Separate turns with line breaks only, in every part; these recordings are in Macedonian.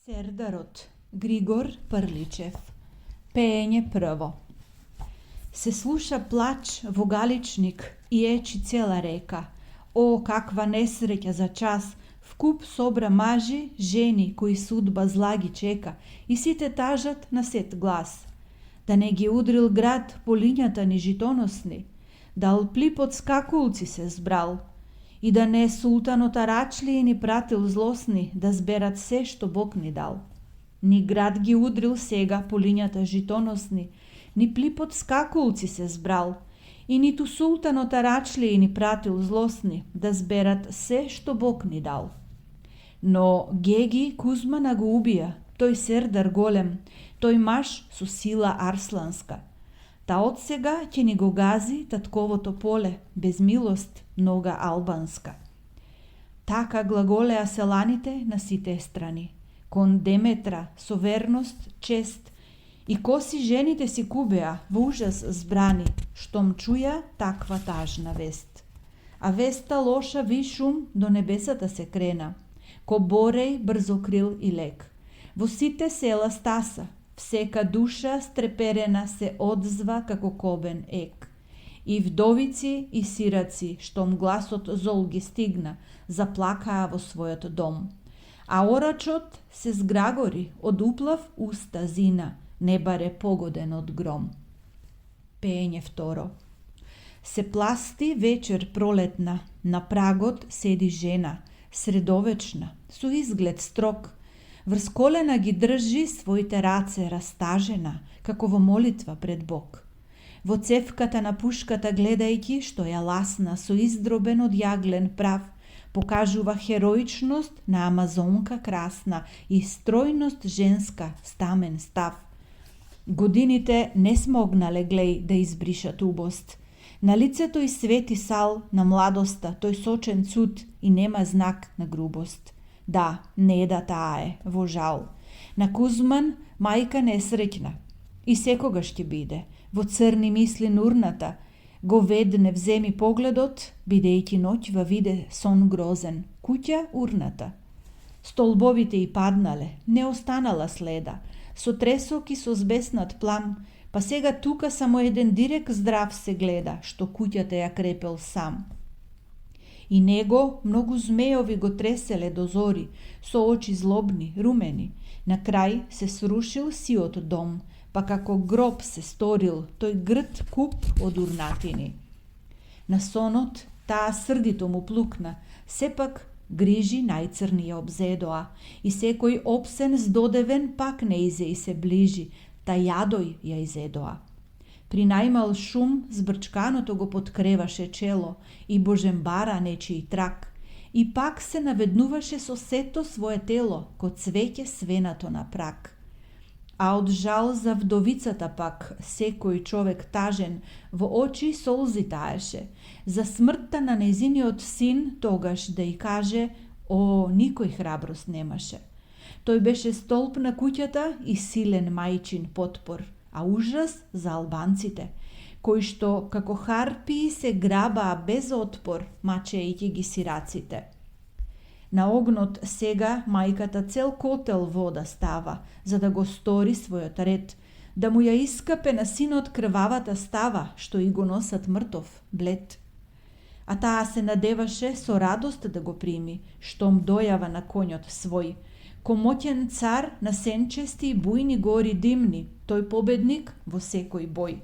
Сердарот, Григор Прличев. Пеење прво. Се слуша плач во галичник и ечи цела река. О, каква несреќа за час! Вкуп собра мажи, жени, кои судба зла ги чека, и сите тажат на сет глас. Да не ги удрил град по лињата ни житоносни, дал плипот скакулци се збрал, и да не султанот Арачлиј ни пратил злосни да зберат се што Бог ни дал. Ни град ги удрил сега по лињата житоносни, ни плипот скакулци се збрал, и ниту султанот Арачлиј ни пратил злосни да зберат се што Бог ни дал. Но Геги Кузмана го убија, тој сердар голем, тој маж со сила арсланска. Та од сега ќе ни го гази татковото поле, без милост, нога албанска. Така глаголеа селаните на сите страни, кон Деметра со верност, чест, и коси жените си кубеа во ужас збрани, штом чуја таква тажна вест. А веста лоша вишум до небесата се крена, ко бореј брзокрил и лек. Во сите села стаса, всека душа стреперена се одзва како кобен ек. И вдовици и сираци, штом гласот зол ги стигна, заплакаа во својот дом. А орачот се зграгори од уплав уста зина, не баре погоден од гром. Пеење второ. Се пласти вечер пролетна, на прагот седи жена, средовечна, со изглед строг, врз колена ги држи своите раце растажена, како во молитва пред Бог. Во цевката на пушката гледајќи, што ја ласна со издробен од јаглен прав, покажува хероичност на амазонка красна и стројност женска стамен став. Годините не смогнале глеј да избришат убост. На лицето и свети сал на младоста тој сочен цуд и нема знак на грубост. Да, не да таа е, во жал. На Кузман мајка несреќна и секогаш ќе биде. Во црни мисли нурната, го ведне вземи погледот, бидејќи ноќва виде сон грозен, куќа урната. Столбовите и паднале, не останала следа, со тресок и со збеснат плам, па сега тука само еден дирек здрав се гледа, што куќата ја крепел сам. И него многу змејови го треселе до зори, со очи злобни, румени. На крај се срушил сиот дом, па како гроб се сторил тој грд куп од урнатини. На сонот таа срдито му плукна, сепак грижи најцрни ја обзедоа, и секој опсен здодевен пак не изе и се ближи, та јадој ја изедоа. При најмал шум збрчканото го подкреваше чело и божембара нечиј трак, и пак се наведнуваше со сето свое тело, ко цвеќе свенато на прак. А од жал за вдовицата пак, секој човек тажен, во очи солзи таеше, за смртта на нејзиниот син тогаш да и каже, о, никој храброст немаше. Тој беше столб на куќата и силен мајчин потпор, а ужас за албанците, кои што како харпии се грабаа без отпор, мачејќи ги сираците. На огнот сега мајката цел котел вода става, за да го стори својот ред, да му ја искапе на синот крвавата става, што и го носат мртов, блед. А таа се надеваше со радост да го прими, штом дојава на конјот свој, ко моќен цар на сенчести и бујни гори димни, тој победник во секој бој.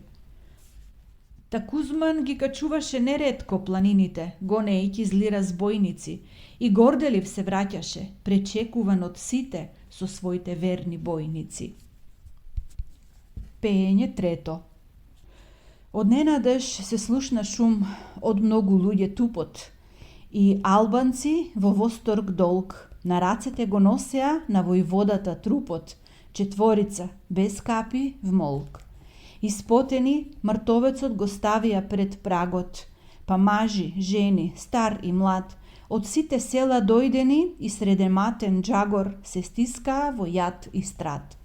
Та Кузман ги качуваше неретко планините, гонејќи зли разбойници, и горделив се враќаше, пречекуван од сите со своите верни бојници. Пеење трето. Одненадеж се слушна шум од многу луѓе тупот, и албанци во восторг долг, на рацете го носеа на војводата трупот, четворица, без капи, вмолк. Испотени, мртовецот го ставија пред прагот, па мажи, жени, стар и млад, од сите села дојдени и средематен джагор се стискаа во јад и страт.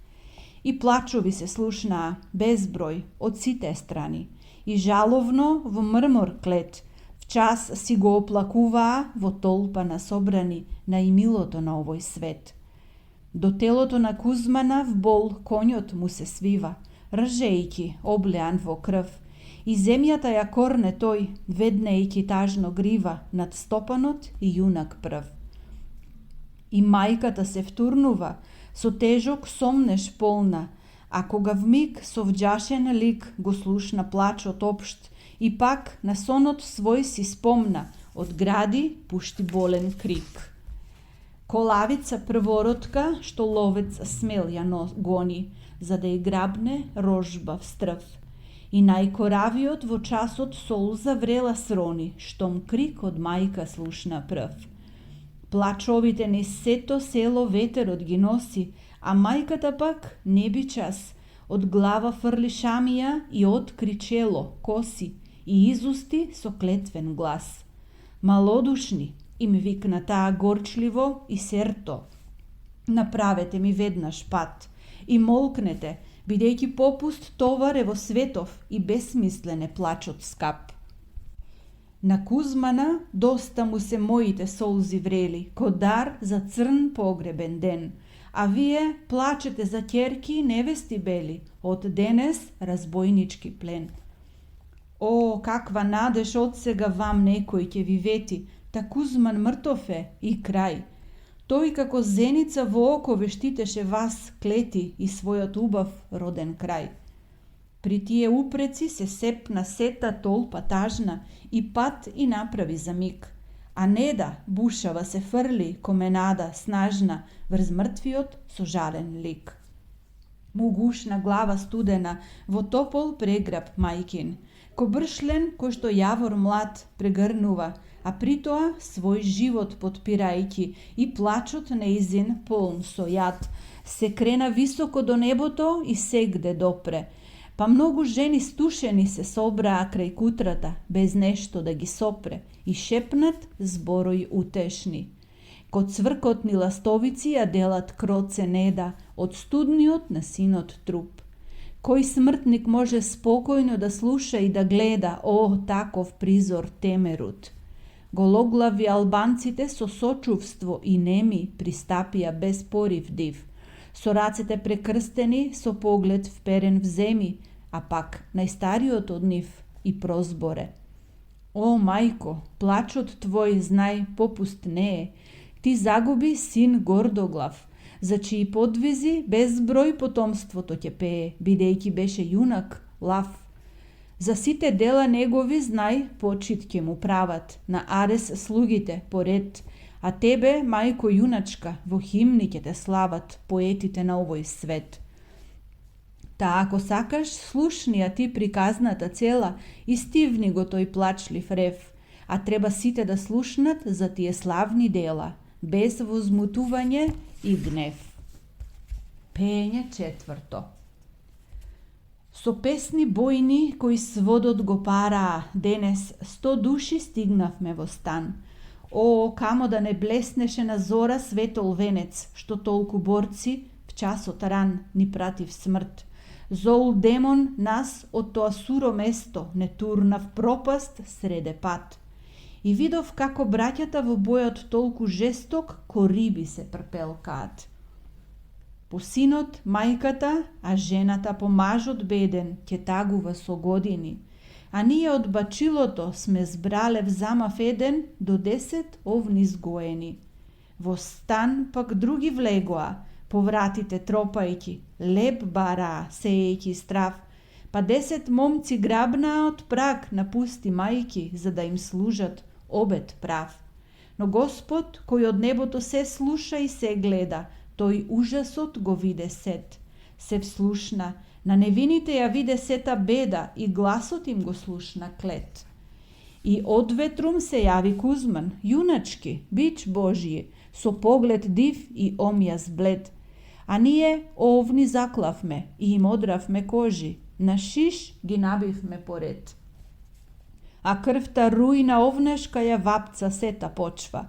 И плачови се слушнаа, безброј, од сите страни, и жаловно во мрмор клет, в час си го оплакуваа во толпа на собрани на имилото на овој свет. До телото на Кузмана в бол конјот му се свива, ржејки, облеан во крв, и земјата ја корне тој, веднејки тажно грива над стопанот и јунак прв. И мајката се втурнува, со тежок сомнеш полна, а кога вмиг со вџашен лик го слушна плачот општ, и пак на сонот свој си спомна, од гради пушти болен крик. Колавица првородка, што ловец смел ја гони, за да ја грабне рожба в стрв. И најкоравиот во часот солза врела срони, штом крик од мајка слушна прв. Плачовите низ сето село ветерот ги носи, а мајката пак не би час, од глава фрли шамија и откри чело, коси, и изусти со клетвен глас. Малодушни, им викна таа горчливо и серто. Направете ми веднаш пат и молкнете, бидејќи попуст товар е во светов и безсмислен е плачот скап. На Кузмана доста му се моите солзи врели, ко дар за црн погребен ден, а вие плачете за ќерки и невести бели, од денес разбойнички плен. О, каква надеж од сега вам некој ќе ви вети, та Кузман мртов е и крај. Тој како зеница во око ве штитеше вас, клети, и својот убав роден крај. При тие упреци се сепна сета толпа тажна и пат и направи за миг, а Неда бушава се фрли коменада снажна врз мртвиот со жален лик. Му гушна глава студена во топол преграб мајкин, ко бршлен кој што јавор млад прегрнува, а притоа свој живот подпирајќи и плачот неизин полн со јад, се крена високо до небото и сегде допре, па многу жени стушени се собраа крај кутрата, без нешто да ги сопре, и шепнат зборои утешни. Ко цвркотни ластовици ја делат кроце Неда од студниот на синот труп. Кој смртник може спокојно да слуша и да гледа, о, таков призор темерут. Гологлави албанците со сочувство и неми пристапија без порив див, со рацете прекрстени, со поглед вперен в земи, а пак најстариот од нив и прозборе. О, мајко, плачот твој, знај, попуст не е. Ти загуби син гордоглав, за чии подвизи безброј потомството ќе пее, бидејќи беше јунак, лав. За сите дела негови, знај, почит ќе му прават, на Арес слугите поред, а тебе, мајко јуначка, во химни ќе те слават поетите на овој свет. Та ако сакаш, слушни ја ти приказната цела и стивни го тој плачлив рев, а треба сите да слушнат за тие славни дела, без возмутување и гнев. Пење четврто. Со песни бојни кои сводот го параа, денес 100 души стигнавме во стан. О, камо да не блеснеше на зора светол венец, што толку борци в часот ран ни прати в смрт. Зол демон нас од тоа суро место не турна в пропаст среде пат. И видов како браќата во бојот толку жесток, ко риби се прпелкаат. По синот, мајката, а жената по мажот беден, ќе тагува со години. А ние од бачилото сме збрале в замав еден до 10 овни згоени. Во стан пак други влегоа, по вратите тропајки, леп бараа, сеејки страв, па 10 момци грабнаа од праг на пусти мајки, за да им служат обет прав. Но Господ, кој од небото се слуша и се гледа, тој ужасот го виде сет. Се вслушна, на невините ја виде сета беда и гласот им го слушна клет. И одветрум се јави Кузман, јуначки, бич Божји, со поглед див и омјас блед. А ние овни заклавме и им одравме кожи, на шиш ги набивме поред. А крвта руина овнешка ја вапца сета почва,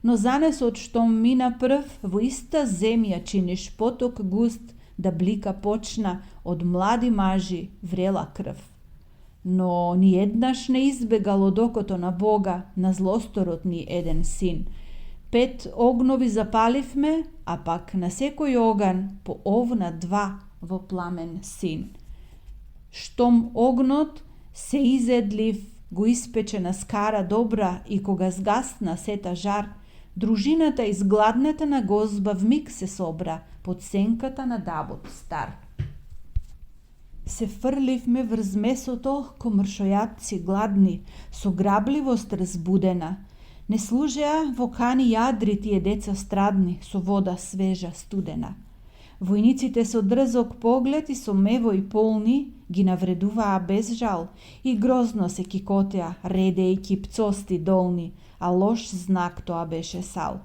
но занесот штом мина прв, во иста земја чиниш поток густ, да блика почна од млади мажи врела крв. Но ни еднаш не избегал од окото на Бога, на злосторот ни еден син. 5 огнови запаливме, а пак на секој оган по овна 2 во пламен син. Штом огнот се изедлив, го испече на скара добра и кога згасна сета жар, дружината изгладната на гозба вмиг се собра под сенката на дабот стар. Се фрливме врз месото ко мршојатци гладни, со грабливост разбудена. Не служеа во кани јадри тие деца страдни, со вода свежа студена. Војниците со дрзок поглед и со мевој полни ги навредуваа без жал и грозно се кикотеа, редејќи пцости долни, а лош знак тоа беше сал.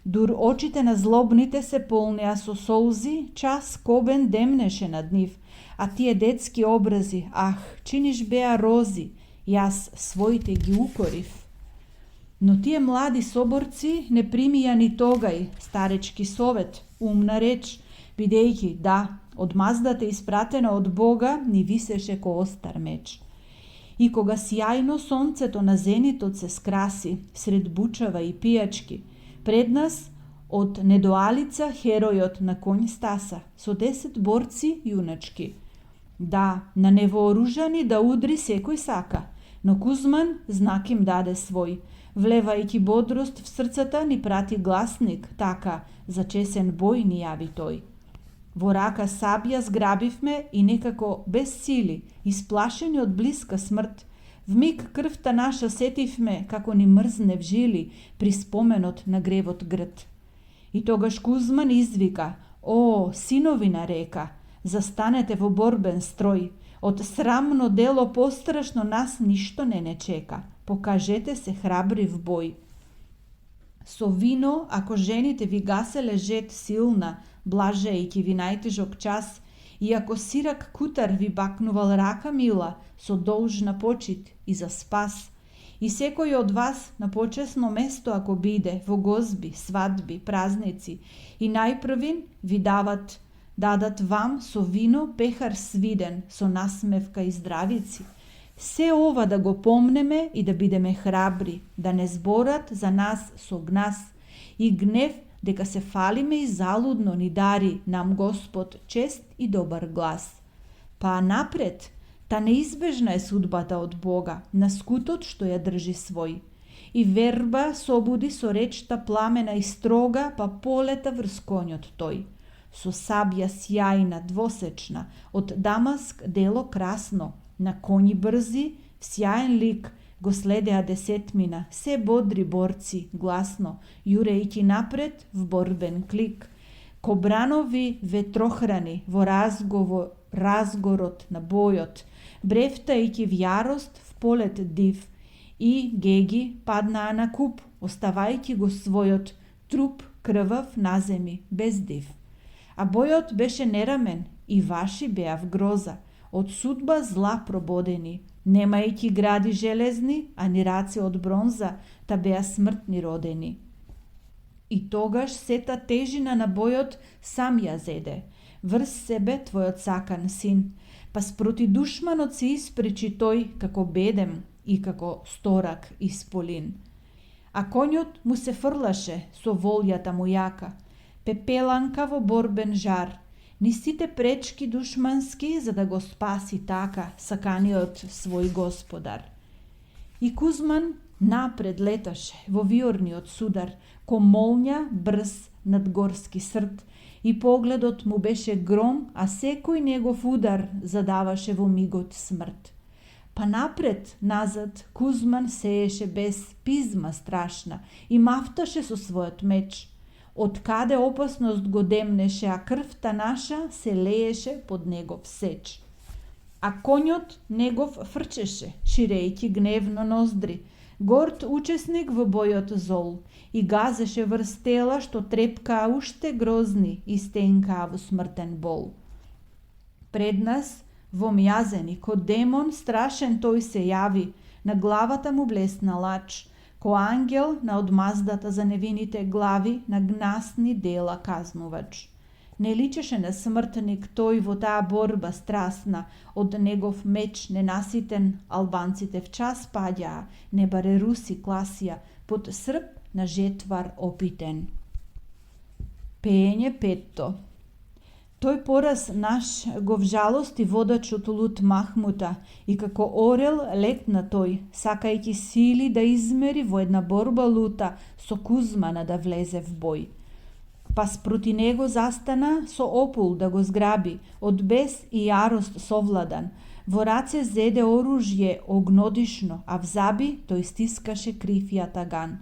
Дур очите на злобните се полнеа со солзи, час кобен демнеше над нив, а тие детски образи, чиниш беа рози, јас своите ги укорив. Но тие млади соборци не примија ни тогај старечки совет, умна реч, бидејќи одмаздата испратена од Бога ни висеше ко остар меч. И кога сјајно сонцето на зенитот се скраси, сред бучава и пијачки, пред нас од недоалица херојот на конј стаса, со 10 борци јуначки. На невооружани да удри секој сака, но Кузман знак им даде свој. Влевајќи бодрост в срцата ни прати гласник, така, за чесен бој ни јави тој. Во рака сабја зграбивме и некако без сили, исплашени од блиска смрт, вмиг крвта наша сетивме како ни мрзне в жили при споменот на гревот грд. И тогаш Кузман извика: "О, синови на река, застанете во борбен строј, од срамно дело пострашно нас ништо не чека, покажете се храбри в бој. Со вино, ако жените ви гаселе жет силна, блажејќи ви најтежок час, и ако сирак кутар ви бакнувал рака мила, со должна почит и за спас, и секој од вас на почесно место ако биде, во гозби, свадби, празници, и најпрвин ви дадат вам со вино пехар свиден, со насмевка и здравици. Се ова да го помнеме и да бидеме храбри, да не зборат за нас со гнас и гнев, дека се фалиме и залудно ни дари нам Господ чест и добар глас. Па напред, та неизбежна е судбата од Бога, на скутот што ја држи свој. И верба собуди со речта пламена и строга, па полета врз конјот тој. Со сабја сјајна, двосечна, од Дамаск дело красно, на коњи брзи, сјаен лик, го следеа десетмина, се бодри борци, гласно, јурејќи напред в борбен клик. Кобранови ветрохрани во разгорот на бојот, брефтајќи в јарост в полет див, и геги паднаа на куп, оставајќи го својот труп крвав на земи, без див. А бојот беше нерамен и ваши беа в гроза, од судба зла прободени, немајќи гради железни, а ни раце од бронза, та беа смртни родени. И тогаш сета тежина на бојот сам ја зеде, врз себе твојот сакан син, па спроти душманот се испречи тој како бедем и како сторак исполин. А конјот му се фрлаше со волјата му јака, пепеланка во борбен жар, ни сите пречки душмански за да го спаси така саканиот свој господар. И Кузман напред леташе во виорниот судар, ко молња брз над горски срд, и погледот му беше гром, а секој негов удар задаваше во мигот смрт. Па напред, назад, Кузман сееше без пизма страшна и мафташе со својот меч. Од каде опасност го демнеше, а крвта наша се лееше под негов сеч. А конјот негов фрчеше, ширејќи гневно ноздри, горд учесник во бојот зол, и газеше врз тела што трепкаа уште грозни и стенкаа во смртен бол. Пред нас, во мјазени, ко демон страшен тој се јави, на главата му блесна лач, ко ангел на одмаздата за невините глави, на гнасни дела казнувач. Не личеше на смртник тој во таа борба страсна, од негов меч ненаситен, албанците в час паѓаа, не баре руси класија, под срп на жетвар опитен. Пеење петто. Тој пораз наш го вжалости водачот Лут Махмута и како орел летна тој, сакајќи сили да измери во една борба лута со Кузмана да влезе в бој. Па спроти него застана со опул да го зграби, од бес и јарост совладан. Во раце зеде оружје огнодишно, а в заби тој стискаше крив јатаган.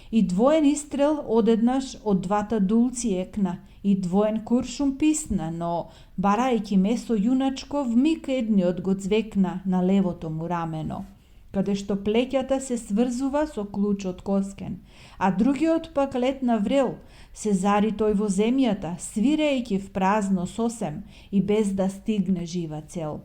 И двоен истрел одеднаш од двата дулци екна, и двоен куршум писна, но, барајќи месо јуначко, вмиг едниот го звекна на левото му рамено, каде што плеќата се сврзува со клучот коскен, а другиот пак летна врел, се зари тој во земјата, свирејќи в празно сосем и без да стигне жива цел.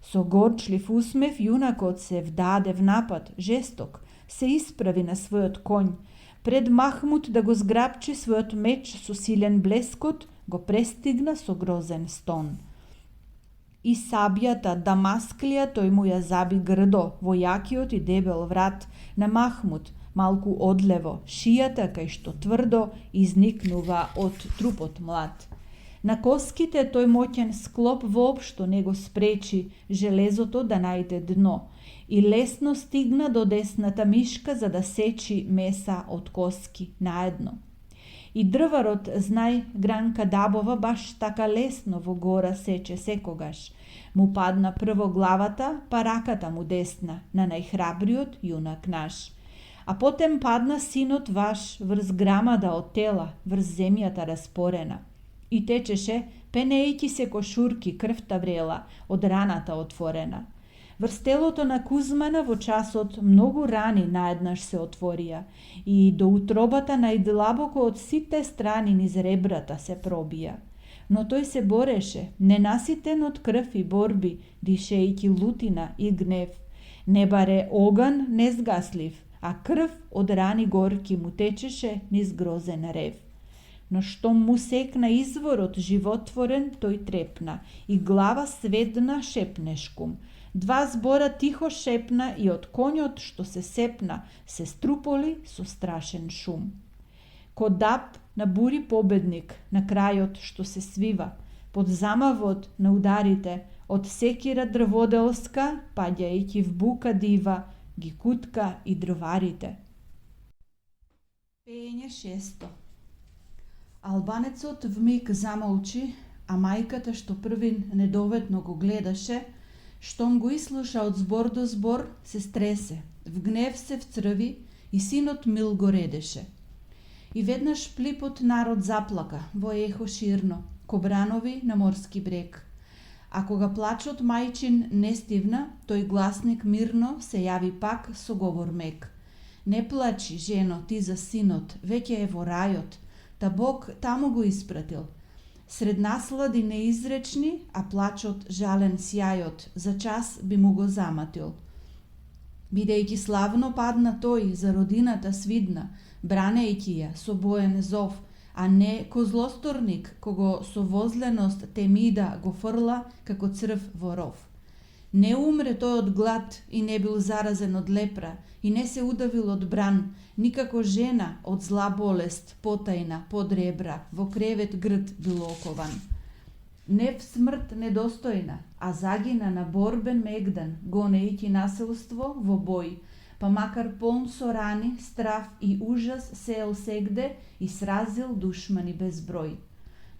Со горчлив усмев јунакот се вдаде в напад, жесток, се исправи на својот конј, пред Махмут да го зграбчи својот меч со силен блескот, го престигна со грозен стон. И сабјата Дамасклија тој му ја заби грдо во јакиот и дебел врат на Махмут, малку одлево, шијата кај што тврдо изникнува од трупот млад. На коските тој моќен склоп воопшто не го спречи железото да најде дно и лесно стигна до десната мишка за да сечи меса од коски наедно. И дрварот, знај, Гранка Дабова баш така лесно во гора сече секогаш. Му падна прво главата, па раката му десна, на најхрабриот јунак наш. А потем падна синот ваш врз грамада од тела, врз земјата распорена. И течеше, пенејќи се кошурки, крвта врела, од раната отворена. Врз телото на Кузмана во часот многу рани наеднаш се отворија и до утробата најдлабоко од сите страни низ ребрата се пробија. Но тој се бореше, ненаситен од крв и борби, дишејќи лутина и гнев. Не баре оган незгаслив, а крв од рани горки му течеше низ грозен рев. Но штом му секна изворот животворен, тој трепна и глава сведна шепнешкум. Два збора тихо шепна и од конјот што се сепна се струполи со страшен шум. Ко дап на бури победник на крајот што се свива, под замавот на ударите, од секира дрводелска, паѓајќи в бука дива, ги кутка и дрварите. Пеење шесто. Албанецот вмиг замолчи, а мајката што првин недоветно го гледаше, штом го ислуша од збор до збор, се стресе, в гнев се вцрви и синот Мил го редеше. И веднаш плипот народ заплака во ехо ширно, ко бранови на морски брег. А кога плачот мајчин не стивна, тој гласник мирно се јави пак со говор мек. Не плачи, жено, ти за синот, веќе е во рајот, та Бог таму го испратил. Сред наслади неизречни, а плачот жален сјајот, за час би му го заматил. Бидејќи славно падна тој за родината свидна, бранејќи ја со боен зов, а не ко злосторник, кого со возленост Темида го фрла како црв во ров. Не умре тој од глад и не бил заразен од лепра и не се удавил од бран, никако жена од зла болест, потајна, под ребра, во кревет грд бил окован. Не в смрт недостојна, а загина на борбен мегдан, гонејќи насилство во бој, па макар полн со рани, страв и ужас сеел сегде и сразил душмани без број.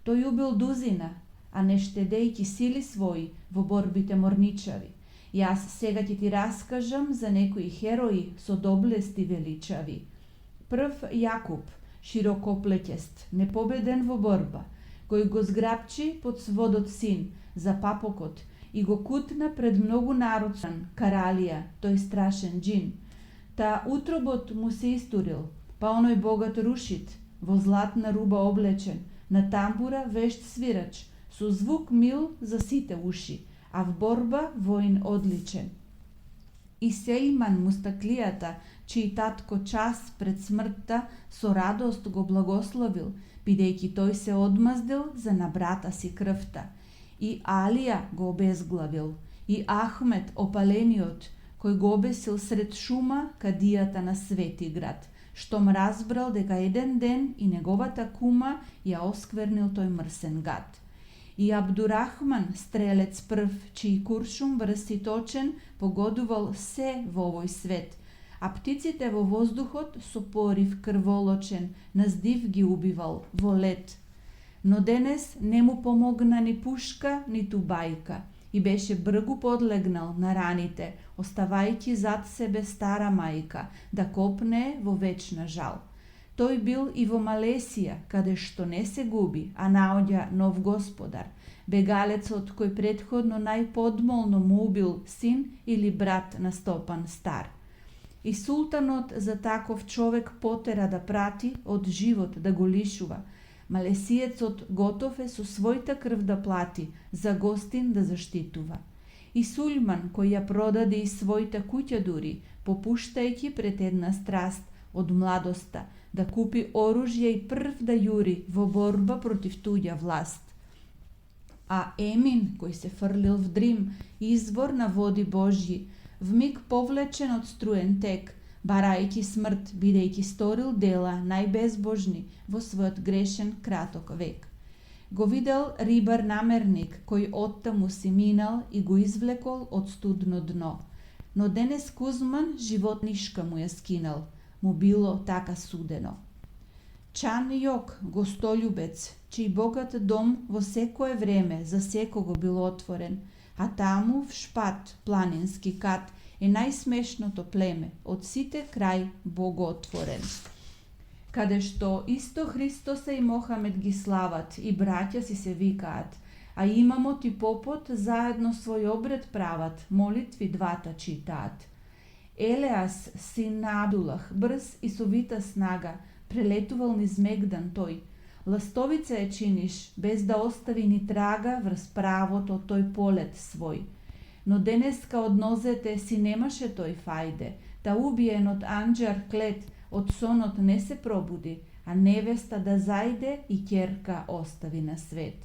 Тој убил дузина, а не штедејќи сили своји во борбите морничави. Јас сега ќе ти раскажам за некои херои со доблести величави. Прв Јакуб, широкоплеќест, непобеден во борба, кој го зграбчи под сводот син за папокот и го кутна пред многу народ Каралија, тој страшен џин. Та утробот му се истурил, па оној богат рушит, во златна руба облечен, на тамбура вешт свирач, со звук мил за сите уши, а в борба воин одличен. И Сејман Мустаклијата, чиј татко час пред смртта со радост го благословил, бидејќи тој се одмаздил за на брата си крвта. И Алија го обезглавил, и Ахмет опалениот, кој го обесил сред шума кадијата на Свети град, штом разбрал дека еден ден и неговата кума ја осквернил тој мрсен гад. И Абдурахман, стрелец прв, чиј куршум врси точен, погодувал се во овој свет, а птиците во воздухот со порив крволочен, наздив ги убивал во лет. Но денес не му помогна ни пушка, ниту бајка, и беше бргу подлегнал на раните, оставајќи зад себе стара мајка, да копне во вечна жал. Тој бил и во Малесија, каде што не се губи, а наоѓа нов господар, бегалецот кој претходно најподмолно му убил син или брат на Стопан Стар. И султанот за таков човек потера да прати, од живот да го лишува. Малесиецот готов е со својта крв да плати, за гостин да заштитува. И Сулјман, кој ја продаде и својта куќа дури, попуштајќи пред една страст од младоста, да купи оружје и прв да јури во борба против туѓа власт. А Емин, кој се фрлил в дрим, извор на води Божји, вмиг повлечен од струен тек, барајќи смрт, бидејќи сторил дела најбезбожни во својот грешен краток век. Го видел рибар намерник, кој оттаму си минал и го извлекол од студно дно. Но денес Кузман животнишка му ја скинал, му било така судено. Чан Јок, гостолюбец, чиј богат дом во секое време за секого бил отворен, а таму в Шпат, планински кат, е најсмешното племе од сите крај боготворен. Каде што исто Христоса и Мохамед ги слават и браќа си се викаат, а имамот и попот заедно свој обред прават, молитви двата читаат. Елеас, син на Абдулах, брз и со вита снага, прелетувал низ Мегдан тој. Ластовица ја чиниш, без да остави ни трага врз правото тој полет свој. Но денеска од нозете си немаше тој фајде, та убиен од анџар клет, од сонот не се пробуди, а невеста да зајде и ќерка остави на свет.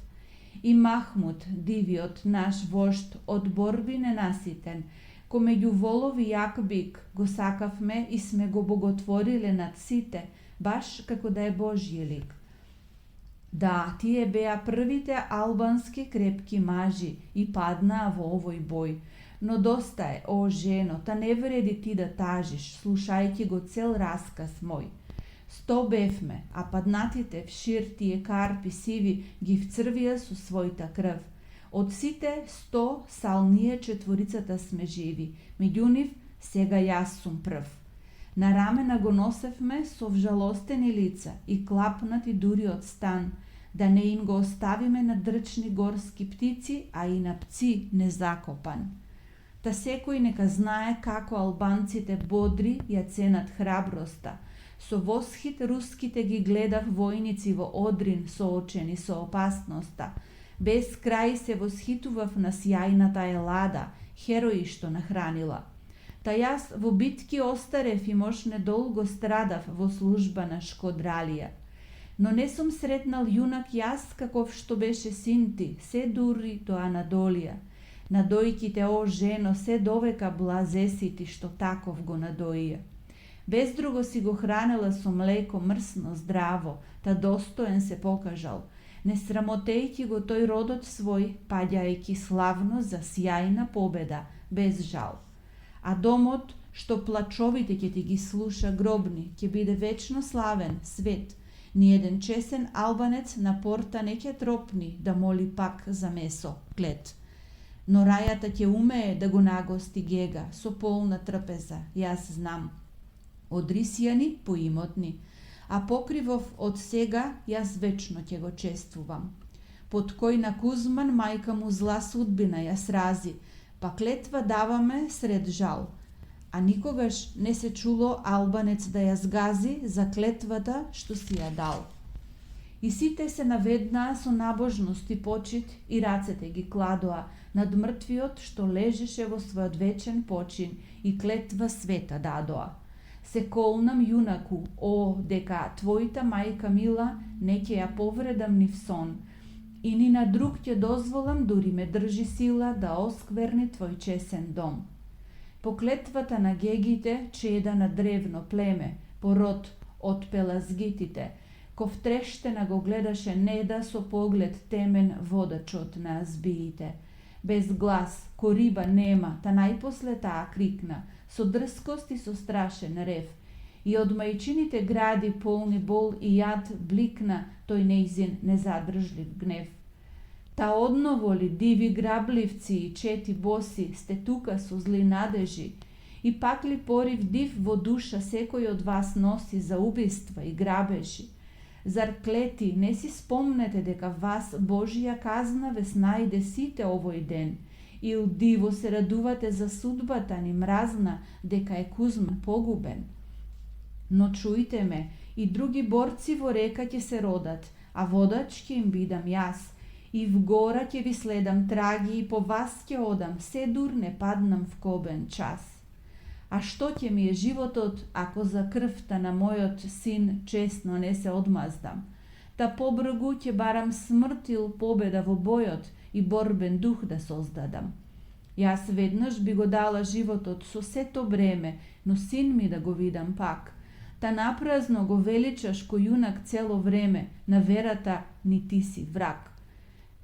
И Махмуд, дивиот наш вожд, од борби ненаситен, ко меѓу волови јак бик, го сакавме и сме го боготвориле над сите, баш како да е Божји лик. Да, тие беа првите албански крепки мажи и паднаа во овој бој. Но доста е, о жено, та не вреди ти да тажиш, слушајќи го цел расказ мој. 100 бевме, а паднатите в шир тие карпи сиви ги вцрвија со својта крв. Од сите 100 сал ние четворицата сме живи, меѓу нив сега јас сум прв. На рамена го носевме со вжалостени лица и клапнати дури од стан, да не им го оставиме на дрчни горски птици, а и на пци незакопан. Та секој нека знае како албанците бодри ја ценат храброста. Со восхит руските ги гледав војници во Одрин соочени со опасноста. Без крај се восхитував на сјајната Елада, херои што нахранила. Та јас во битки остарев и мош недолго страдав во служба на Шкодралија. Но не сум сретнал јунак јас каков што беше син ти, се дури до Анадолија. Надојките, о жено, се довека блазеси ти што таков го надоија. Без друго си го хранела со млеко мрсно, здраво, та достоен се покажал, не срамотејќи го тој родот свој, паѓајќи славно за сјајна победа, без жал. А домот, што плачовите ќе ти ги слуша гробни, ќе биде вечно славен, свет. Ниеден чесен албанец на порта не ќе тропни да моли пак за месо, клет. Но рајата ќе умее да го нагости гега со полна трпеза, јас знам. Од рисјани поимотни, а покривов од сега јас вечно ќе го чествувам. Под кој на Кузман мајка му зла судбина ја срази, па клетва даваме сред жал. А никогаш не се чуло албанец да ја згази за клетвата што си ја дал. И сите се наведнаа со набожност и почит и рацете ги кладоа над мртвиот што лежеше во својот вечен почин и клетва света дадоа. Се колнам јунаку, о, дека твојта мајка мила не ќе ја повредам ни в сон, и ни на друг ќе дозволам, дури ме држи сила, да оскверни твој чесен дом. По клетвата на гегите, чеда на древно племе, по род од пелазгитите, ков трештена го гледаше Неда со поглед темен водачот на азбиите. Без глас, ко риба нема, та најпосле таа крикна, со дрскост и со страшен рев. И од мајчините гради полни бол и јад бликна тој нејзин незадржлив гнев. Та одново ли, диви грабливци и чети боси, сте тука со зли надежи? И пак ли порив див во душа секој од вас носи за убиства и грабежи? Зар клети не си спомнете дека вас Божија казна ве снајде сите овој ден? И диво се радувате за судбата ни мразна, дека е Кузман погубен? Но чујте ме, и други борци во река ќе се родат, а водач ќе им бидам јас. И в гора ќе ви следам траги и по вас ќе одам, се дур не паднам в кобен час. А што ќе ми е животот, ако за крвта на мојот син честно не се одмаздам? Та побргу ќе барам смрт или победа во бојот и борбен дух да создадам. Јас веднаш би го дала животот со сето бреме, но син ми да го видам пак. Та напразно го величаш кој јунак цело време, на верата ни ти си враг.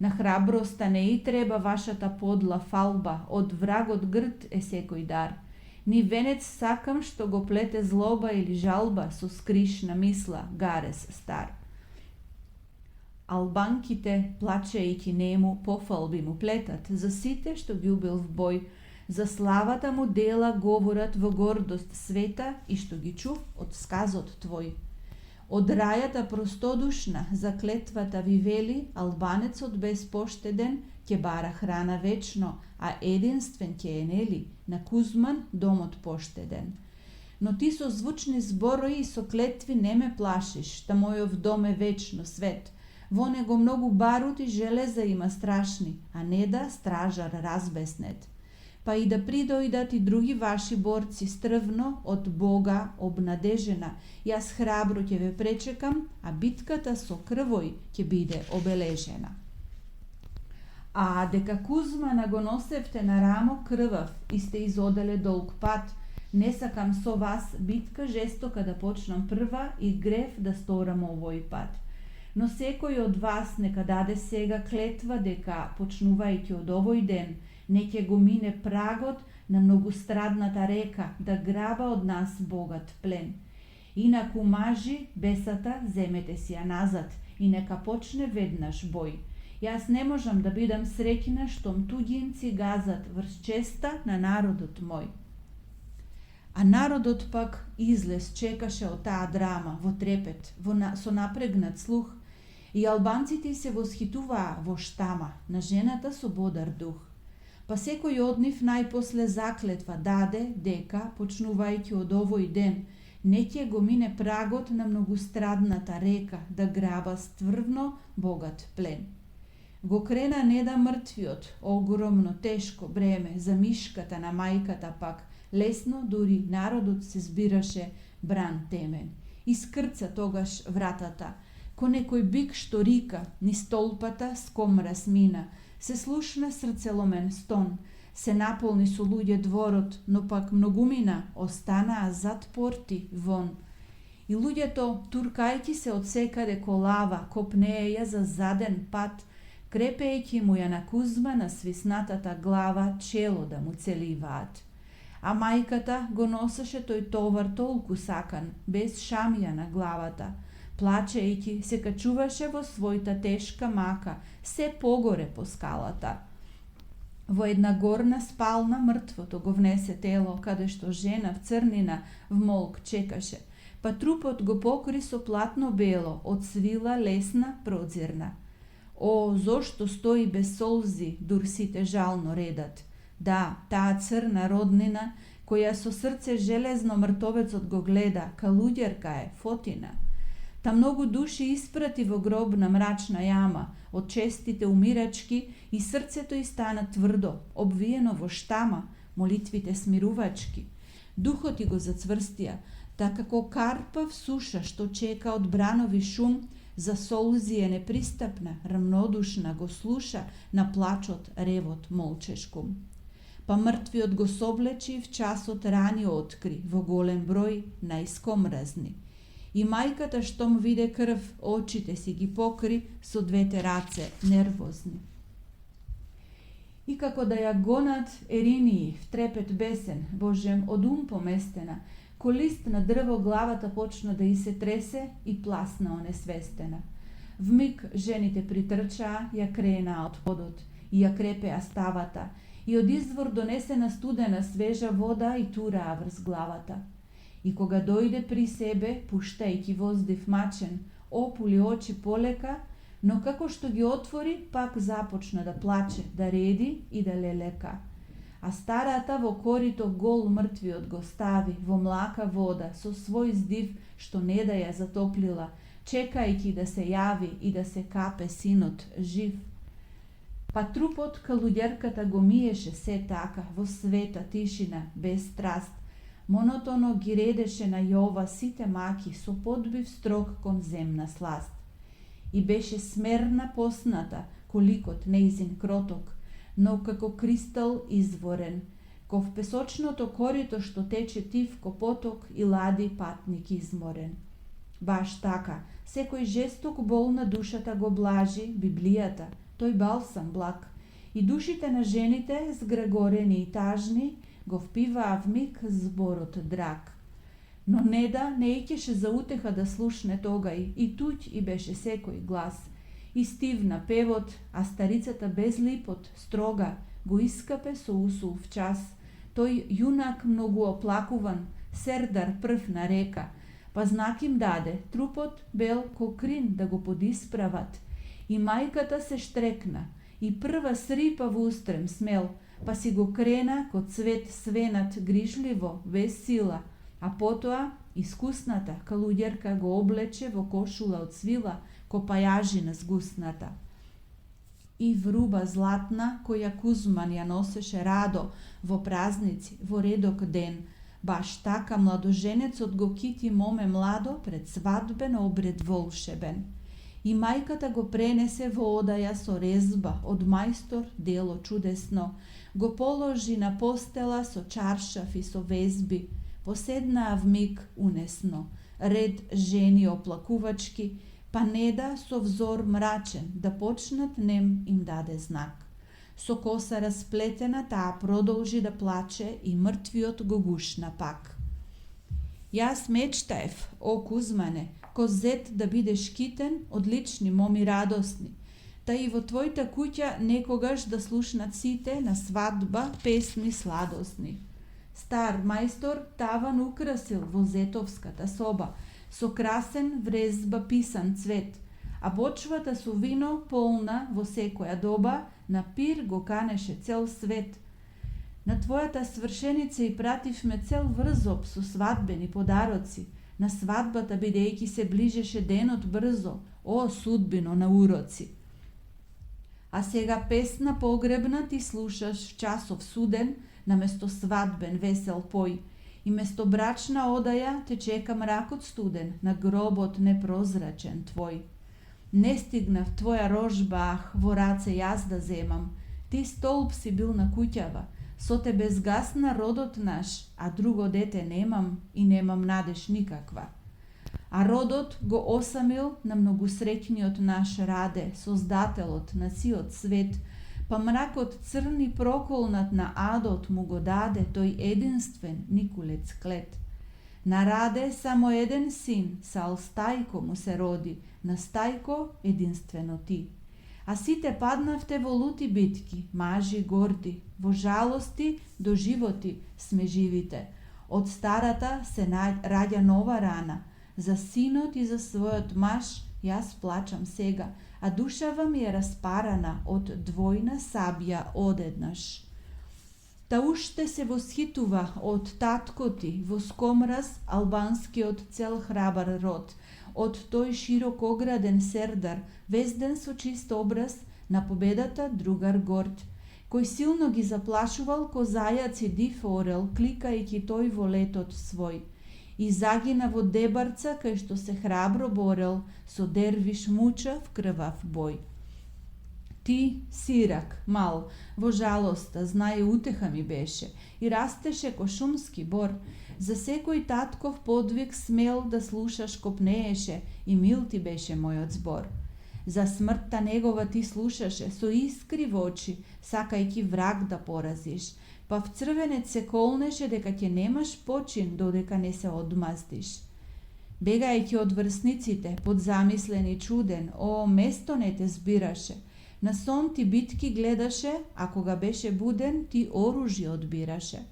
На храброста не и треба вашата подла фалба, од врагот грд е секој дар. Ни венец сакам што го плете злоба или жалба со скришна мисла, Гарес стар. Албанките, плачејќи нему, пофалби му плетат за сите што ги убил в бој, за славата му дела говорат во гордост света и што ги чув од сказот твој. Од рајата простодушна за клетвата ви вели, албанецот безпоштеден ќе бара храна вечно, а единствен ќе е нели на Кузман домот поштеден. Но ти со звучни зборои и со клетви не ме плашиш, та мојов дом е вечно свет. Во него многу барут и железа има страшни, а не да стражар разбеснет. Па и да придојдат и други ваши борци стрвно од Бога обнадежена, јас храбро ќе ве пречекам, а битката со крвој ќе биде обележена. А дека Кузмана го носевте на рамо крвав и сте изоделе долг пат, не сакам со вас битка жестока да почнам прва и грев да сторам овој пат. Но секој од вас нека даде сега клетва дека, почнувајќи од овој ден, не ќе го мине прагот на многустрадната река да граба од нас богат плен. Инаку мажи, бесата, земете си ја назад и нека почне веднаш бој. Јас не можам да бидам среќна штом туѓинци газат врз честа на народот мој. А народот пак излез чекаше од таа драма во трепет, со напрегнат слух, и албанците се восхитуваа во штама на жената со бодар дух. Па секој од нив најпосле заклетва даде дека, почнувајќи од овој ден, не ќе го мине прагот на многустрадната река да граба стврвно богат плен. Го крена Неда мртвиот, огромно тешко бреме за мишката на мајката пак, лесно дури народот се збираше бран темен. Искрца тогаш вратата, ко некој бик што рика, ни столпата ском размина, се слушна срцеломен стон, се наполни со луѓе дворот, но пак многумина останаа зад порти вон. И луѓето, туркајќи се од секаде колава, копнеја за заден пат, крепејќи му ја на Кузмана свиснатата глава, чело да му целиваат. А мајката го носеше тој товар толку сакан, без шамија на главата. Плачејќи се качуваше во својата тешка мака, се погоре по скалата. Во една горна спална мртвото го внесе тело, каде што жена в црнина в молк чекаше, па трупот го покри со платно бело, од свила лесна продзирна. О, зошто стои без солзи, дур сите жално редат? Да, таа црна роднина, која со срце железно мртовецот го гледа, калуѓерка е, Фотина. Та многу души испрати во гроб на мрачна јама, од честите умирачки, и срцето й стана тврдо, обвиено во штама, молитвите смирувачки. Духот и го зацврстија, та како карпав суша што чека од бранови шум, за солзи е непристапна, рамнодушна го слуша на плачот ревот молчешкум. Па мртвиот го соблечи в часот рани откри, во голем број најскомразни. И мајката штом виде крв, очите си ги покри со двете раце, нервозни. И како да ја гонат Еринии в трепет бесен, Божем од ум поместена, ко лист на дрво главата почна да и се тресе и пласна онесвестена. Вмиг жените притрчаа, ја кренаа од подот и ја крепеа ставата, и од извор донесена студена свежа вода и тураа врз главата. И кога дојде при себе, пуштајќи воздив мачен, опули очи полека, но како што ги отвори, пак започна да плаче, да реди и да лелека. А старата во корито гол мртвиот го стави во млака вода со свој здив што не да ја затоплила, чекајќи да се јави и да се капе синот жив. Па трупот калуѓерката го миеше се така во света тишина, без страст. Монотоно ги редеше на Јова сите маки со подбив строг кон земна сласт. И беше смерна посната, коликот неизин кроток, но како кристал изворен, ков песочното корито што тече тивко поток и лади патник изморен. Баш така, секој жесток бол на душата го блажи Библијата, тој балсам благ, и душите на жените, згрегорени и тажни, го впиваа вмиг зборот драг. Но Неда не икеше за утеха да слушне тогај, и туѓ и беше секој глас. И стивна певот, а старицата без липот, строга, го искапе со усув час. Тој јунак многу оплакуван, сердар прв на река, па знак им даде, трупот бел ко крин да го подисправат. И мајката се штрекна, и прва срипа во устрем смел, па си го крена ко цвет свенат грижливо, без сила, а потоа искусната калуѓерка го облече во кошула од свила, ко пајажина згусната. И вруба златна, која Кузман ја носеше радо во празници, во редок ден, баш така младоженецот го кити моме младо пред свадбен обред волшебен. И мајката го пренесе во одаја со резба од мајстор дело чудесно, го положи на постела со чаршаф и со везби, поседнаа вмиг унесно, ред жени оплакувачки, па Неда со взор мрачен да почнат нем им даде знак. Со коса расплетена таа продолжи да плаче и мртвиот го гушна пак. Јас мечтаев, о Кузмане, ко зет да бидеш китен од лични моми радосни, та и во твојта куќа некогаш да слушнат сите на свадба песни сладосни. Стар мајстор таван украсил во зетовската соба, со красен врезба писан цвет, а бочвата со вино полна во секоја доба, на пир го канеше цел свет. На твојата свршеница и пративме цел врзоп со свадбени подароци, на свадбата бидејќи се ближеше денот брзо, о судбино на уроци. А сега песна погребна ти слушаш в часов суден, наместо свадбен весел пој, и место брачна одаја те чека мракот студен, на гробот непрозрачен твој. Не стигнав твоја рожба, ах, во раце јас да земам, ти столб си бил на куќава, со тебе згасна родот наш, а друго дете немам и немам надеж никаква. А родот го осамил на многусреќниот наш Раде, создателот на сиот свет, па мракот црни проколнат на адот му го даде тој единствен Никулец клет. На Раде само еден син, сал Стајко му се роди, на Стајко единствено ти. А сите паднавте во лути битки, мажи горди, во жалости до животи сме живите. Од старата се раѓа нова рана, за синот и за својот маж јас плачам сега, а душава ми е распарана од двојна сабја одеднаш. Та уште се восхитува од татко ти во скомраз албанскиот цел храбар род, од тој широк ограден сердар, везден со чист образ, на победата другар горд, кој силно ги заплашувал ко зајац и див орел, кликајќи тој во летот свој. И загина во Дебарца, кај што се храбро борел, со дервиш мучав крвав бој. Ти, сирак, мал, во жалоста, знае утеха ми беше и растеше ко шумски бор. За секој татков подвиг смел да слушаш копнееше и мил ти беше мојот збор. За смртта негова ти слушаше со искри во очи, сакајки враг да поразиш, па в црвенец се колнеше дека ќе немаш почин додека не се одмаздиш. Бегајќи од врсниците, подзамислен и чуден, место не те збираше. На сон ти битки гледаше, а кога беше буден, ти оружје одбираше.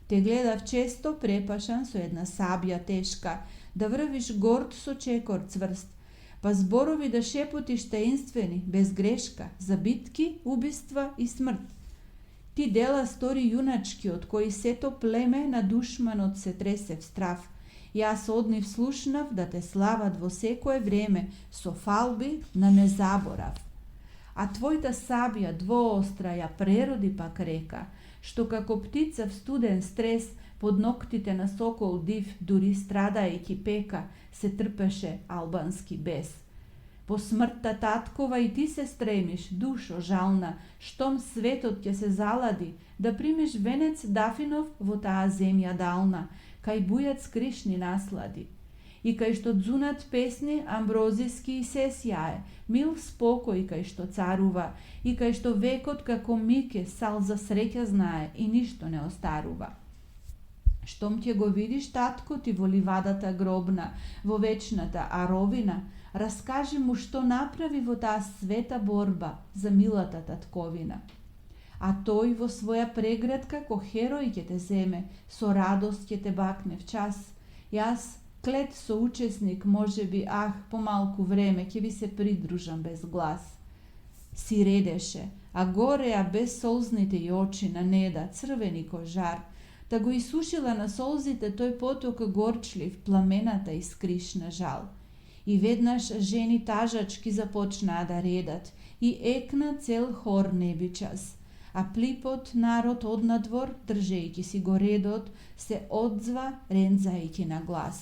Те гледав често препашан со една сабја тешка, да врвиш горд со чекор цврст, па зборови да шепотиш таинствени, без грешка, за битки, убиства и смрт. Ти дела стори јуначки, од кои сето племе на душманот се тресе в страв. Јас од нив слушнав да те слават во секое време со фалби на незаборав. А твојта сабја двоостра ја прероди пак река, што како птица в студен стрес под ноктите на сокол див, дури страдајќи пека, се трпеше албански бес. По смртта таткова и ти се стремиш, душо жална, штом светот ќе се залади, да примиш венец дафинов во таа земја дална, кај бујат скришни наслади. И кај што дзунат песни амброзиски и се сјае, мил спокој кај што царува, и кај што векот како мике сал за среќа знае и ништо не остарува. Штом ќе го видиш татко ти во ливадата гробна, во вечната аровина, раскажи му што направи во таа света борба за милата татковина. А тој во своја преградка ко херој ќе те земе, со радост ќе те бакне в час. Јас, клет соучесник, може би, помалку време ќе ви се придружам без глас. Си редеше, а гореа без солзните и очи на неда, црвени ко жар, да го исушила на солзите тој поток горчлив, пламената и скришна жал. И веднаш жени тажачки започнаа да редат, и екна цел хор небичас, а плипот народ однадвор, држејќи си го редот, се одзва рензајќи на глас.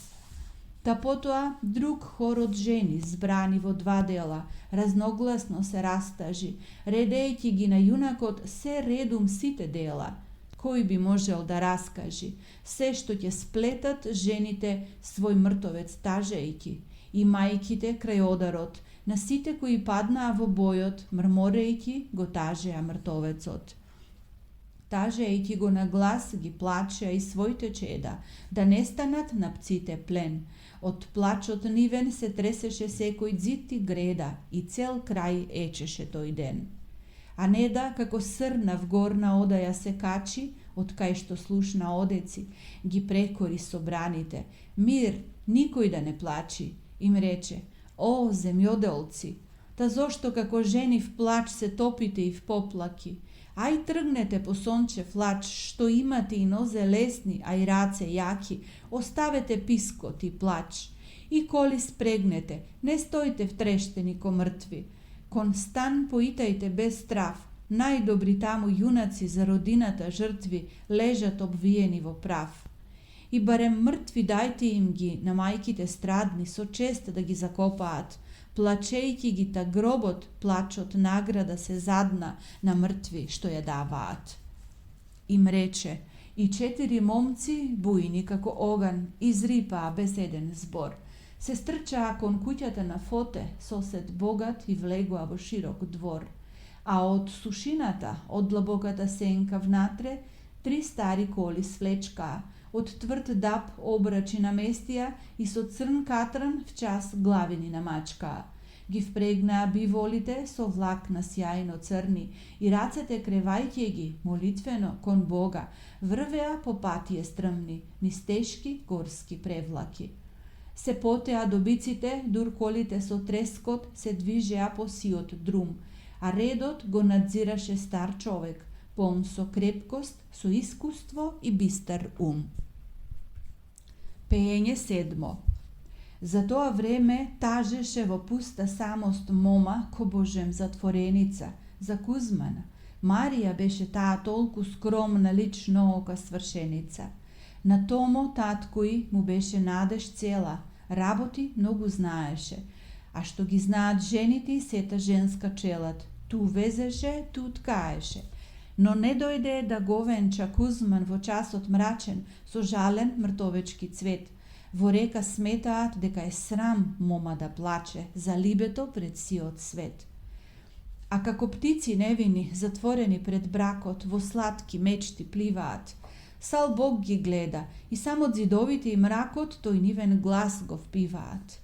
Та потоа друг хор од жени, збрани во два дела, разногласно се растажи, редејќи ги на јунакот се редум сите дела. Кој би можел да раскажи се што ќе сплетат жените свој мртовец тажејќи, и мајките крај одарот, на сите кои паднаа во бојот, мрморејќи го тажеа мртовецот. Тажејќи го на глас ги плачеа и своите чеда, да не станат на пците плен. Од плачот нивен се тресеше секој ѕид и греда, и цел крај ечеше тој ден. А Неда, како срна в горна одаја се качи, од кај што слушна одеци, ги прекори собраните. Мир, никој да не плачи, им рече, о, земјоделци, та зошто како жени в плач се топите и в поплаки? Ај тргнете по сончев лач, што имате и нозе лесни, а и раце јаки, оставете пискот и плач. И коли спрегнете, не стоите втрештени ко мртви. Кон стан поитајте без страв, најдобри таму јунаци за родината жртви лежат обвиени во прав. И барем мртви дајте им ги на мајките страдни со чест да ги закопаат, плачејќи ги та гробот, плачот награда се задна на мртви што ја даваат. Им рече, и 4 момци, бујни како оган, изрипаа без еден збор. Се стрчаа кон куќата на Фоте, сосед богат, и влегоа во широк двор. А од сушината, од длабоката сенка внатре, 3 стари коли свлечкаа, од тврд даб обрачи наместија и со црн катран в час главини намачкаа. Ги впрегнаа биволите со влакна сјајно црни и рацете кревајќи ги молитвено кон Бога, врвеа по патие стрмни, низ тешки горски превлаки. Се потеа добиците, дур колите со трескот се движеа по сиот друм, а редот го надзираше стар човек, полн со крепкост, со искуство и бистар ум. Пеење 7. За тоа време тажеше во пуста самост мома ко Божем затвореница, за Кузмана. Марија беше таа толку скромна лично ока свршеница. На Томо таткој му беше надеж цела, работи многу знаеше, а што ги знаат жените и сета женска челат. ту везеше, ту ткаеше. Но не дојде да го венча Кузман во часот мрачен со жален мртовечки цвет. Во река сметаат дека е срам мома да плаче за либето пред сиот свет. А како птици невини, затворени пред бракот, во сладки мечти пливаат. Сал Бог ги гледа и само зидовите и мракот тој нивен глас го впиваат.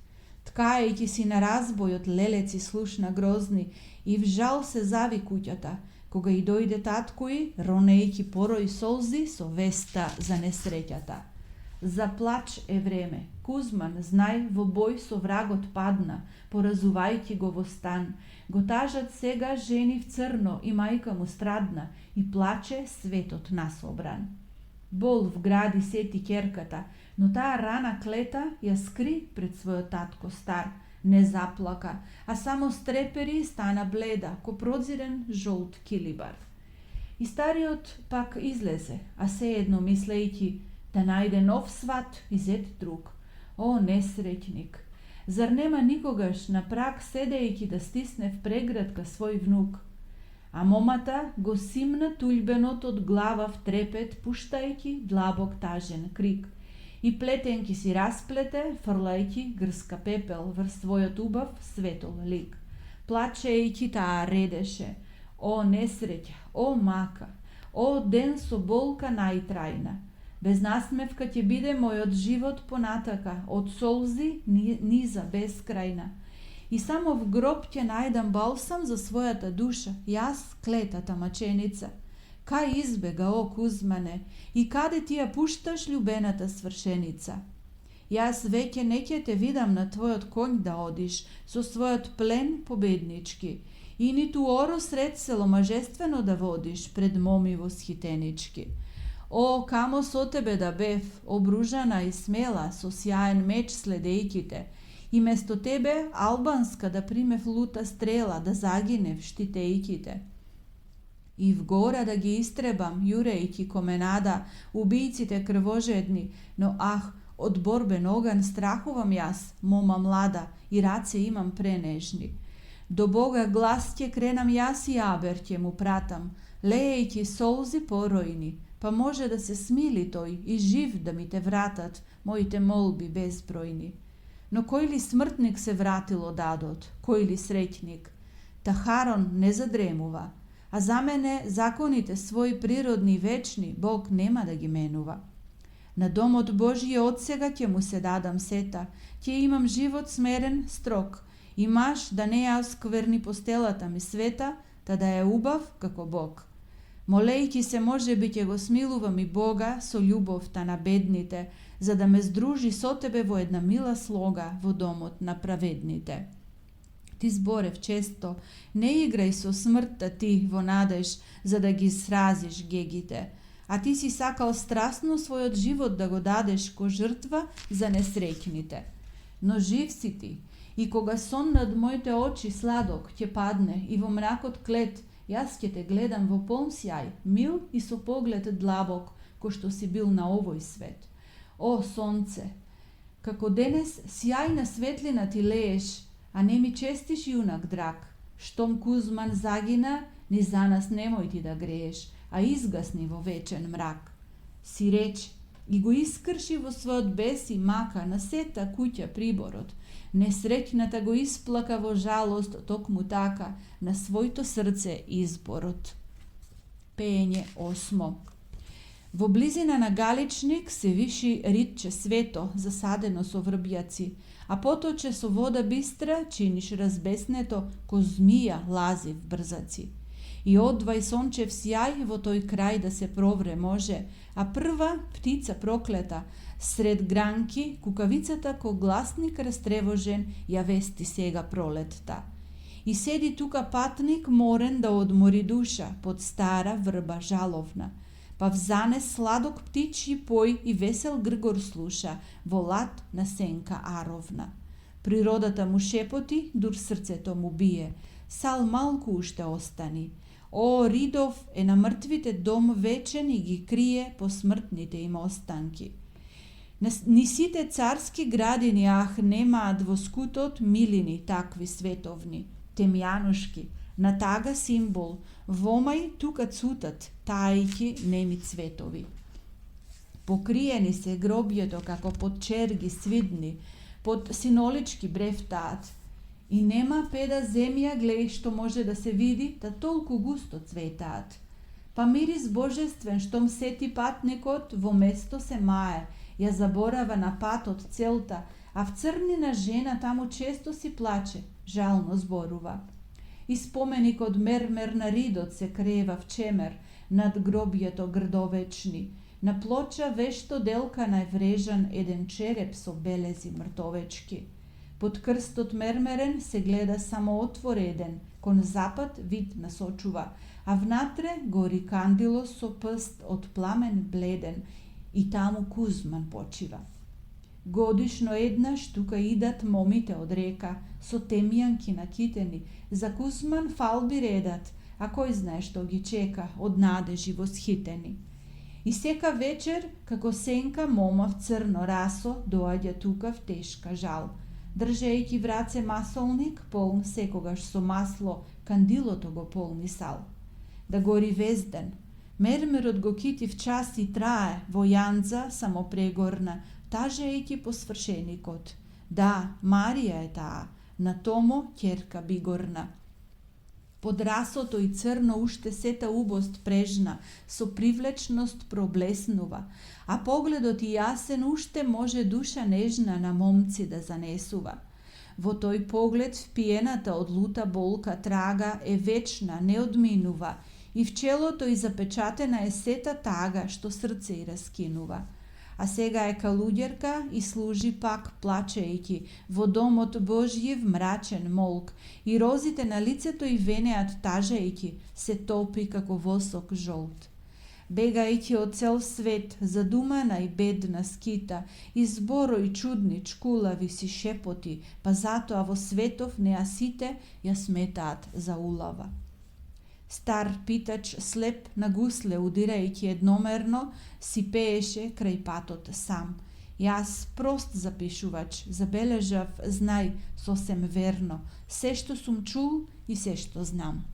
Ткаејќи си на разбој од лелеци слушна грозни и в жал се зави куќата, кога и дојде таткој, ронејќи порој солзи со веста за несреќата. За плач е време. Кузман, знај, во бој со врагот падна, поразувајќи го во стан. Го тажат сега жени в црно и мајка му страдна и плаче светот насобран. Бол вгради сети ќерката, но таа рана клета ја скри пред својот татко стар. Не заплака, а само стрепери и стана бледа, ко прозирен жолт килибар. И стариот пак излезе, а сеедно мислејќи да најде нов сват и зет друг. О, несреќник! Зар нема никогаш на праг седејќи да стисне в преградка свој внук? А момата го симна туљбенот од глава в трепет, пуштајќи длабок тажен крик. И плетенки си расплете, фрлајќи грска пепел врз својот убав светол лик. Плачејќи таа редеше. О, несреќа! О, мака! О, ден со болка најтрајна! Без насмевка ќе биде мојот живот понатака, од солзи низа безкрајна. И само в гроб ќе најдам балсам за својата душа, јас клетата маченица. Кај избега, о Кузмане, и каде ти ја пушташ љубената свршеница? Јас веќе не ќе те видам на твојот конј да одиш, со својот плен победнички, и ниту оро сред село мажествено да водиш пред моми восхитенички. О, камо со тебе да бев, обружана и смела, со сјаен меч следејќите, и место тебе албанска да примев лута стрела, да загинев штитејќите. И в гора да ги истребам, јурејќи коменада, убијците крвожедни, но ах, од борбен оган страхувам јас, мома млада, и раце имам пренежни. До Бога глас ќе кренам јас и Абер ќе му пратам, лејќи солзи поројни, па може да се смили тој и жив да ми те вратат моите молби безбројни. Но кој ли смртник се вратил од адот, кој ли среќник? Тахарон не задремува, а за мене законите своји природни и вечни Бог нема да ги менува. На домот Божје од сега ќе му се дадам сета, ќе имам живот смерен, строг, и маш да не ја оскверни постелата ми света, та да е убав како Бог. Молејќи се може би ќе го смилувам и Бога со љубовта на бедните, за да ме здружи со тебе во една мила слога во домот на праведните. Ти зборев често, не играј со смртта ти во надеж, за да ги сразиш гегите, а ти си сакал страстно својот живот да го дадеш ко жртва за несреќните. Но жив си ти, и кога сон над моите очи сладок ќе падне и во мракот клет, јас ќе те гледам во полн сјај, мил и со поглед длабок, кој што си бил на овој свет. О, сонце, како денес сјајна светлина ти лееш, а не ми честиш јунак драг. Штом Кузман загина, ни за нас немој ти да грееш, а изгасни во вечен мрак. Си реч, и го искрши во својот бес и мака на сета куќа приборот. Несреќната го исплака во жалост токму така на своето срце изборот. Пење 8. Во близина на Галичник се виши ритче свето, засадено со врбјаци, а поточе со вода бистра чиниш разбеснето, ко змија лази в брзаци. И одвај сончев сјај во тој крај да се провре може, а прва птица проклета, сред гранки, кукавицата ко гласник растревожен ја вести сега пролетта. И седи тука патник морен да одмори душа под стара врба жаловна, па взане сладок птичји пој и весел Гргор слуша во лад на сенка аровна. Природата му шепоти, дур срцето му бие, сал малку уште остани. О, Ридов е на мртвите дом вечен и ги крие по смртните им останки. Ни сите царски градини, ах, немаат во скутот милини такви световни, темјанушки, На тага символ, вомај тука цутат, тајки неми цветови. Покриени се гробјето како под черги свидни, под синолички брефтаат. И нема педа земја глеј што може да се види, та толку густо цветаат. Па мирис божествен штом сети патникот во место се мае, ја заборава на патот целта, а в црнина жена таму често си плаче, жално зборува. И споменикот мермер на ридот се крева в чемер над гробјето грдовечни. На плоча вешто делкана е врежан еден череп со белези мртовечки. Под крстот мермерен се гледа само отвор еден, кон запад вид насочува, а внатре гори кандило со пст од пламен бледен и таму Кузман почива. Годишно еднаш тука идат момите од река, со темјанки накитени, за Кузман фалби редат, а кој знае што ги чека од надежи восхитени. И сека вечер, како сенка мома в црно расо, доаѓа тука в тешка жал. Држејќи в раце масолник, полн секогаш со масло, кандилото го полни сал. Да гори везден. Мермерот го кити в час и трае, во јанза само прегорна, тажејќи по свршеникот. Да, Марија е таа, на томо ќерка бигорна. Под расото и црно уште сета убост прежна, со привлечност проблеснува, а погледот и јасен уште може душа нежна на момци да занесува. Во тој поглед впиената од лута болка трага е вечна, не одминува, и в челото и запечатена е сета тага што срце и раскинува. А сега е калуѓерка и служи пак плачејќи во домот Божјив мрачен молк и розите на лицето и венеат тажејќи се топи како восок жолт. Бегајќи од цел свет, задумана и бедна скита, и зборои чудни, чкулави си шепоти, па затоа во светов неа сите ја сметаат за улава. Стар питач, слеп на гусле удирајќи едномерно, си пееше крај патот сам. Јас, прост запишувач, забележав, знај, сосем верно, се што сум чул и се што знам.